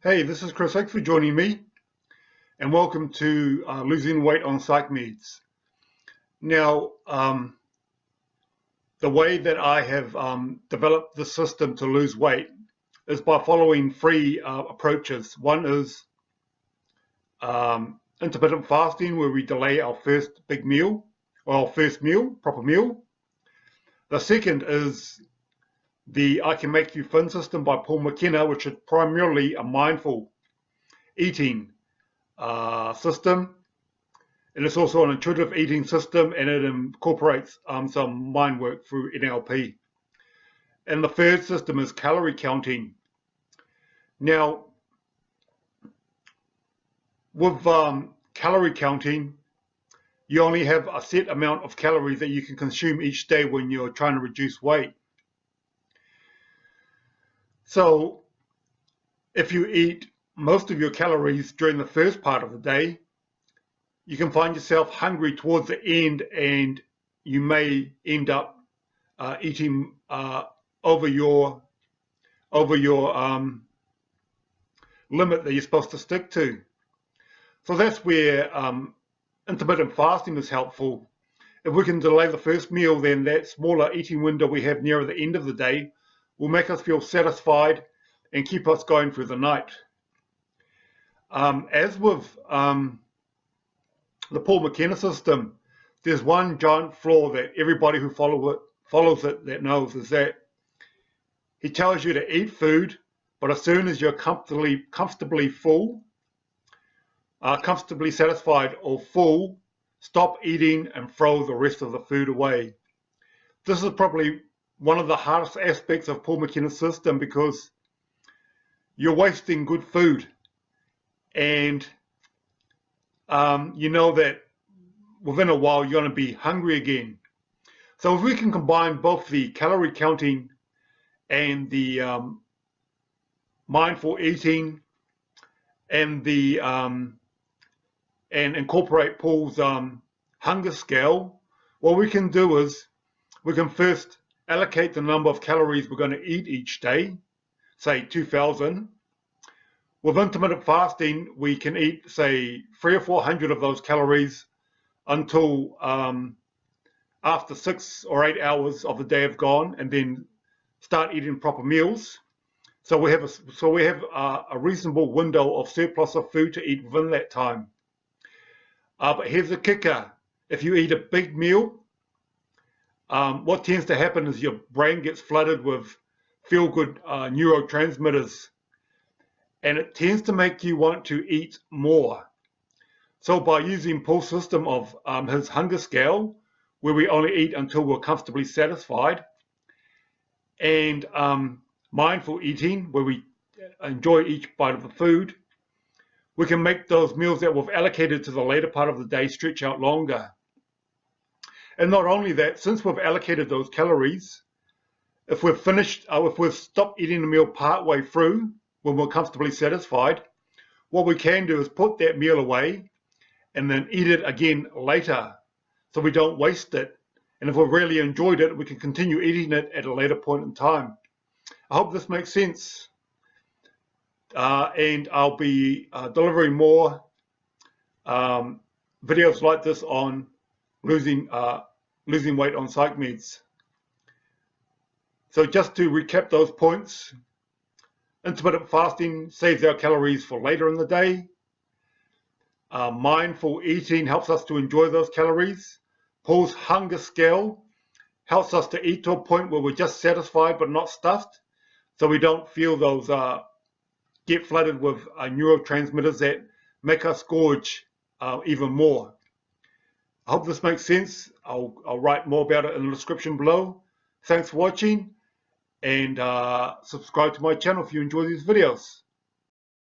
Hey, this is Chris. Thanks for joining me, and welcome to Losing Weight on Psych Meds. Now, the way that I have developed the system to lose weight is by following three approaches. One is intermittent fasting, where we delay our first big meal, or our first meal, proper meal. The second is the I Can Make You Thin system by Paul McKenna, which is primarily a mindful eating system, and it's also an intuitive eating system, and it incorporates some mind work through NLP. And the third system is calorie counting. Now, with calorie counting, you only have a set amount of calories that you can consume each day when you're trying to reduce weight. So if you eat most of your calories during the first part of the day, you can find yourself hungry towards the end, and you may end up eating over your limit that you're supposed to stick to. So that's where intermittent fasting is helpful. If we can delay the first meal, then that smaller eating window we have nearer the end of the day will make us feel satisfied and keep us going through the night. As with the Paul McKenna system, there's one giant flaw that everybody who follows it that knows, is that he tells you to eat food, but as soon as you're comfortably full, comfortably satisfied or full, stop eating and throw the rest of the food away. This is probably one of the hardest aspects of Paul McKenna's system, because you're wasting good food, and you know that within a while you're going to be hungry again. So if we can combine both the calorie counting and the mindful eating and the and incorporate Paul's hunger scale, what we can do is we can first allocate the number of calories we're going to eat each day, say 2,000. With intermittent fasting, we can eat, say, 300 or 400 of those calories until after 6 or 8 hours of the day have gone, and then start eating proper meals. So we have a reasonable window of surplus of food to eat within that time. But here's the kicker: if you eat a big meal, what tends to happen is your brain gets flooded with feel-good neurotransmitters, and it tends to make you want to eat more. So by using Paul's system of his hunger scale, where we only eat until we're comfortably satisfied, and mindful eating, where we enjoy each bite of the food, we can make those meals that we've allocated to the later part of the day stretch out longer. And not only that, since we've allocated those calories, if we've stopped eating the meal partway through when we're comfortably satisfied, what we can do is put that meal away and then eat it again later, so we don't waste it. And if we've really enjoyed it, we can continue eating it at a later point in time. I hope this makes sense. And I'll be delivering more videos like this on losing weight on psych meds. So just to recap those points: intermittent fasting saves our calories for later in the day. Mindful eating helps us to enjoy those calories. Paul's hunger scale helps us to eat to a point where we're just satisfied but not stuffed, so we don't feel those get flooded with neurotransmitters that make us gorge even more. I hope this makes sense. I'll write more about it in the description below. Thanks for watching, and subscribe to my channel if you enjoy these videos.